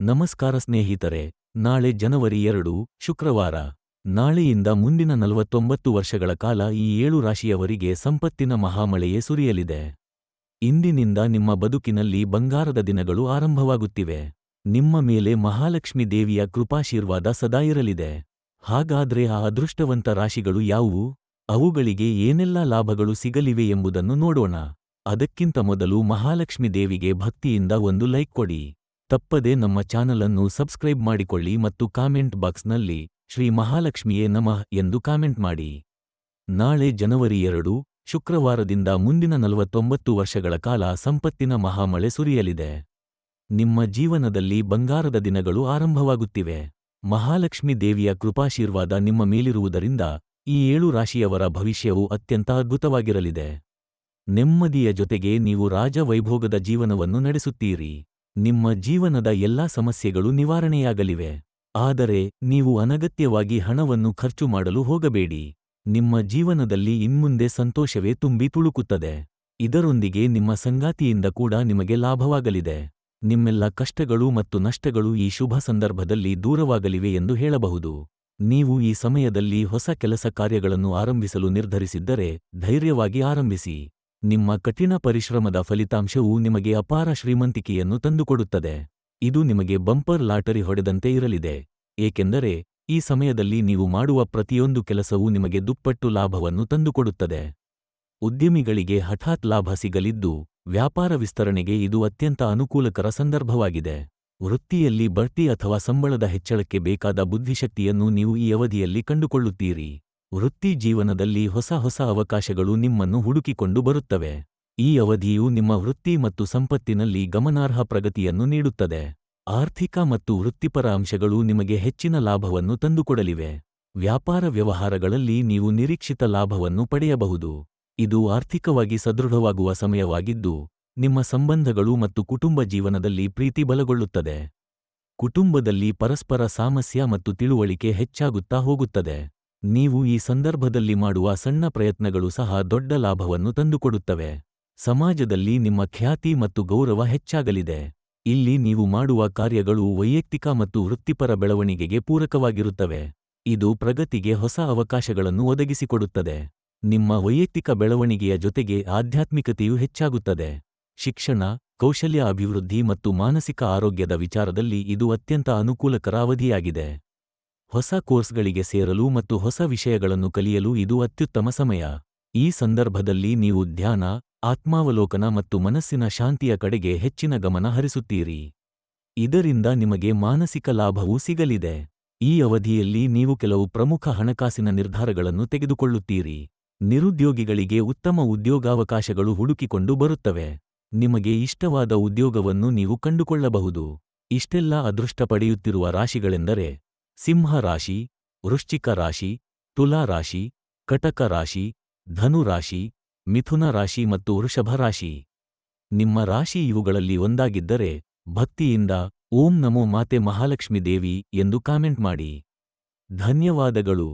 ನಮಸ್ಕಾರ ಸ್ನೇಹಿತರೆ, ನಾಳೆ ಜನವರಿ 2 ಶುಕ್ರವಾರ. ನಾಳೆಯಿಂದ ಮುಂದಿನ 49 ವರ್ಷಗಳ ಕಾಲ ಈ 7 ರಾಶಿಯವರಿಗೆ ಸಂಪತ್ತಿನ ಮಹಾಮಳೆಯೇ ಸುರಿಯಲಿದೆ. ಇಂದಿನಿಂದ ನಿಮ್ಮ ಬದುಕಿನಲ್ಲಿ ಬಂಗಾರದ ದಿನಗಳು ಆರಂಭವಾಗುತ್ತಿವೆ. ನಿಮ್ಮ ಮೇಲೆ ಮಹಾಲಕ್ಷ್ಮಿ ದೇವಿಯ ಕೃಪಾಶೀರ್ವಾದ ಸದಾ ಇರಲಿದೆ. ಹಾಗಾದ್ರೆ ಆ ಅದೃಷ್ಟವಂತ ರಾಶಿಗಳು ಯಾವುವು? ಅವುಗಳಿಗೆ ಏನೆಲ್ಲಾ ಲಾಭಗಳು ಸಿಗಲಿವೆ ಎಂಬುದನ್ನು ನೋಡೋಣ. ಅದಕ್ಕಿಂತ ಮೊದಲು ಮಹಾಲಕ್ಷ್ಮಿ ದೇವಿಗೆ ಭಕ್ತಿಯಿಂದ ಒಂದು ಲೈಕ್ ಕೊಡಿ. ತಪ್ಪದೆ ನಮ್ಮ ಚಾನಲನ್ನು ಸಬ್ಸ್ಕ್ರೈಬ್ ಮಾಡಿಕೊಳ್ಳಿ ಮತ್ತು ಕಾಮೆಂಟ್ ಬಾಕ್ಸ್ನಲ್ಲಿ ಶ್ರೀ ಮಹಾಲಕ್ಷ್ಮಿಯೇ ನಮಃ ಎಂದು ಕಾಮೆಂಟ್ ಮಾಡಿ. ನಾಳೆ ಜನವರಿ 2 ಶುಕ್ರವಾರದಿಂದ ಮುಂದಿನ 49 ವರ್ಷಗಳ ಕಾಲ ಸಂಪತ್ತಿನ ಮಹಾಮಳೆ ಸುರಿಯಲಿದೆ. ನಿಮ್ಮ ಜೀವನದಲ್ಲಿ ಬಂಗಾರದ ದಿನಗಳು ಆರಂಭವಾಗುತ್ತಿವೆ. ಮಹಾಲಕ್ಷ್ಮಿ ದೇವಿಯ ಕೃಪಾಶೀರ್ವಾದ ನಿಮ್ಮ ಮೇಲಿರುವುದರಿಂದ ಈ 7 ರಾಶಿಯವರ ಭವಿಷ್ಯವು ಅತ್ಯಂತ ಅದ್ಭುತವಾಗಿರಲಿದೆ. ನೆಮ್ಮದಿಯ ಜೊತೆಗೆ ನೀವು ರಾಜವೈಭೋಗದ ಜೀವನವನ್ನು ನಡೆಸುತ್ತೀರಿ. ನಿಮ್ಮ ಜೀವನದ ಎಲ್ಲಾ ಸಮಸ್ಯೆಗಳು ನಿವಾರಣೆಯಾಗಲಿವೆ. ಆದರೆ ನೀವು ಅನಗತ್ಯವಾಗಿ ಹಣವನ್ನು ಖರ್ಚು ಮಾಡಲು ಹೋಗಬೇಡಿ. ನಿಮ್ಮ ಜೀವನದಲ್ಲಿ ಇನ್ಮುಂದೆ ಸಂತೋಷವೇ ತುಂಬಿ ತುಳುಕುತ್ತದೆ. ಇದರೊಂದಿಗೆ ನಿಮ್ಮ ಸಂಗಾತಿಯಿಂದ ಕೂಡ ನಿಮಗೆ ಲಾಭವಾಗಲಿದೆ. ನಿಮ್ಮೆಲ್ಲ ಕಷ್ಟಗಳು ಮತ್ತು ನಷ್ಟಗಳು ಈ ಶುಭ ಸಂದರ್ಭದಲ್ಲಿ ದೂರವಾಗಲಿವೆ ಎಂದು ಹೇಳಬಹುದು. ನೀವು ಈ ಸಮಯದಲ್ಲಿ ಹೊಸ ಕೆಲಸ ಕಾರ್ಯಗಳನ್ನು ಆರಂಭಿಸಲು ನಿರ್ಧರಿಸಿದ್ದರೆ ಧೈರ್ಯವಾಗಿ ಆರಂಭಿಸಿ. ನಿಮ್ಮ ಕಠಿಣ ಪರಿಶ್ರಮದ ಫಲಿತಾಂಶವು ನಿಮಗೆ ಅಪಾರ ಶ್ರೀಮಂತಿಕೆಯನ್ನು ತಂದುಕೊಡುತ್ತದೆ. ಇದು ನಿಮಗೆ ಬಂಪರ್ ಲಾಟರಿ ಹೊಡೆದಂತೆ ಇರಲಿದೆ, ಏಕೆಂದರೆ ಈ ಸಮಯದಲ್ಲಿ ನೀವು ಮಾಡುವ ಪ್ರತಿಯೊಂದು ಕೆಲಸವೂ ನಿಮಗೆ ದುಪ್ಪಟ್ಟು ಲಾಭವನ್ನು ತಂದುಕೊಡುತ್ತದೆ. ಉದ್ಯಮಿಗಳಿಗೆ ಹಠಾತ್ ಲಾಭ ಸಿಗಲಿದ್ದು, ವ್ಯಾಪಾರ ವಿಸ್ತರಣೆಗೆ ಇದು ಅತ್ಯಂತ ಅನುಕೂಲಕರ ಸಂದರ್ಭವಾಗಿದೆ. ವೃತ್ತಿಯಲ್ಲಿ ಬಡ್ತಿ ಅಥವಾ ಸಂಬಳದ ಹೆಚ್ಚಳಕ್ಕೆ ಬೇಕಾದ ಬುದ್ಧಿಶಕ್ತಿಯನ್ನು ನೀವು ಈ ಅವಧಿಯಲ್ಲಿ ಕಂಡುಕೊಳ್ಳುತ್ತೀರಿ. ವೃತ್ತಿ ಜೀವನದಲ್ಲಿ ಹೊಸ ಅವಕಾಶಗಳು ನಿಮ್ಮನ್ನು ಹುಡುಕಿಕೊಂಡು ಬರುತ್ತವೆ. ಈ ಅವಧಿಯು ನಿಮ್ಮ ವೃತ್ತಿ ಮತ್ತು ಸಂಪತ್ತಿನಲ್ಲಿ ಗಮನಾರ್ಹ ಪ್ರಗತಿಯನ್ನು ನೀಡುತ್ತದೆ. ಆರ್ಥಿಕ ಮತ್ತು ವೃತ್ತಿಪರ ಅಂಶಗಳು ನಿಮಗೆ ಹೆಚ್ಚಿನ ಲಾಭವನ್ನು ತಂದುಕೊಡಲಿವೆ. ವ್ಯಾಪಾರ ವ್ಯವಹಾರಗಳಲ್ಲಿ ನೀವು ನಿರೀಕ್ಷಿತ ಲಾಭವನ್ನು ಪಡೆಯಬಹುದು. ಇದು ಆರ್ಥಿಕವಾಗಿ ಸದೃಢವಾಗುವ ಸಮಯವಾಗಿದ್ದು, ನಿಮ್ಮ ಸಂಬಂಧಗಳು ಮತ್ತು ಕುಟುಂಬ ಜೀವನದಲ್ಲಿ ಪ್ರೀತಿ ಬಲಗೊಳ್ಳುತ್ತದೆ. ಕುಟುಂಬದಲ್ಲಿ ಪರಸ್ಪರ ಸಾಮರಸ್ಯ ಮತ್ತು ತಿಳುವಳಿಕೆ ಹೆಚ್ಚಾಗುತ್ತಾ ಹೋಗುತ್ತದೆ. ನೀವು ಈ ಸಂದರ್ಭದಲ್ಲಿ ಮಾಡುವ ಸಣ್ಣ ಪ್ರಯತ್ನಗಳು ಸಹ ದೊಡ್ಡ ಲಾಭವನ್ನು ತಂದುಕೊಡುತ್ತವೆ. ಸಮಾಜದಲ್ಲಿ ನಿಮ್ಮ ಖ್ಯಾತಿ ಮತ್ತು ಗೌರವ ಹೆಚ್ಚಾಗಲಿದೆ. ಇಲ್ಲಿ ನೀವು ಮಾಡುವ ಕಾರ್ಯಗಳು ವೈಯಕ್ತಿಕ ಮತ್ತು ವೃತ್ತಿಪರ ಬೆಳವಣಿಗೆಗೆ ಪೂರಕವಾಗಿರುತ್ತವೆ. ಇದು ಪ್ರಗತಿಗೆ ಹೊಸ ಅವಕಾಶಗಳನ್ನು ಒದಗಿಸಿಕೊಡುತ್ತದೆ. ನಿಮ್ಮ ವೈಯಕ್ತಿಕ ಬೆಳವಣಿಗೆಯ ಜೊತೆಗೆ ಆಧ್ಯಾತ್ಮಿಕತೆಯೂ ಹೆಚ್ಚಾಗುತ್ತದೆ. ಶಿಕ್ಷಣ, ಕೌಶಲ್ಯ ಅಭಿವೃದ್ಧಿ ಮತ್ತು ಮಾನಸಿಕ ಆರೋಗ್ಯದ ವಿಚಾರದಲ್ಲಿ ಇದು ಅತ್ಯಂತ ಅನುಕೂಲಕರ ಅವಧಿಯಾಗಿದೆ. ಹೊಸ ಕೋರ್ಸ್ಗಳಿಗೆ ಸೇರಲು ಮತ್ತು ಹೊಸ ವಿಷಯಗಳನ್ನು ಕಲಿಯಲು ಇದು ಅತ್ಯುತ್ತಮ ಸಮಯ. ಈ ಸಂದರ್ಭದಲ್ಲಿ ನೀವು ಧ್ಯಾನ, ಆತ್ಮಾವಲೋಕನ ಮತ್ತು ಮನಸ್ಸಿನ ಶಾಂತಿಯ ಕಡೆಗೆ ಹೆಚ್ಚಿನ ಗಮನ ಹರಿಸುತ್ತೀರಿ. ಇದರಿಂದ ನಿಮಗೆ ಮಾನಸಿಕ ಲಾಭವೂ ಸಿಗಲಿದೆ. ಈ ಅವಧಿಯಲ್ಲಿ ನೀವು ಕೆಲವು ಪ್ರಮುಖ ಹಣಕಾಸಿನ ನಿರ್ಧಾರಗಳನ್ನು ತೆಗೆದುಕೊಳ್ಳುತ್ತೀರಿ. ನಿರುದ್ಯೋಗಿಗಳಿಗೆ ಉತ್ತಮ ಉದ್ಯೋಗಾವಕಾಶಗಳು ಹುಡುಕಿಕೊಂಡು ಬರುತ್ತವೆ. ನಿಮಗೆ ಇಷ್ಟವಾದ ಉದ್ಯೋಗವನ್ನು ನೀವು ಕಂಡುಕೊಳ್ಳಬಹುದು. ಇಷ್ಟೆಲ್ಲ ಅದೃಷ್ಟ ಪಡೆಯುತ್ತಿರುವ ರಾಶಿಗಳೆಂದರೆ ಸಿಂಹ ರಾಶಿ, ವೃಶ್ಚಿಕ ರಾಶಿ, ತುಲಾ ರಾಶಿ, ಕಟಕ ರಾಶಿ, ಧನು ರಾಶಿ, ಮಿಥುನ ರಾಶಿ ಮತ್ತು ವೃಷಭ ರಾಶಿ. ನಿಮ್ಮ ರಾಶಿ ಇವುಗಳಲ್ಲಿ ಒಂದಾಗಿದ್ದರೆ ಭಕ್ತಿಯಿಂದ ಓಂ ನಮೋ ಮಾತೆ ಮಹಾಲಕ್ಷ್ಮಿ ದೇವಿ ಎಂದು ಕಾಮೆಂಟ್ ಮಾಡಿ. ಧನ್ಯವಾದಗಳು.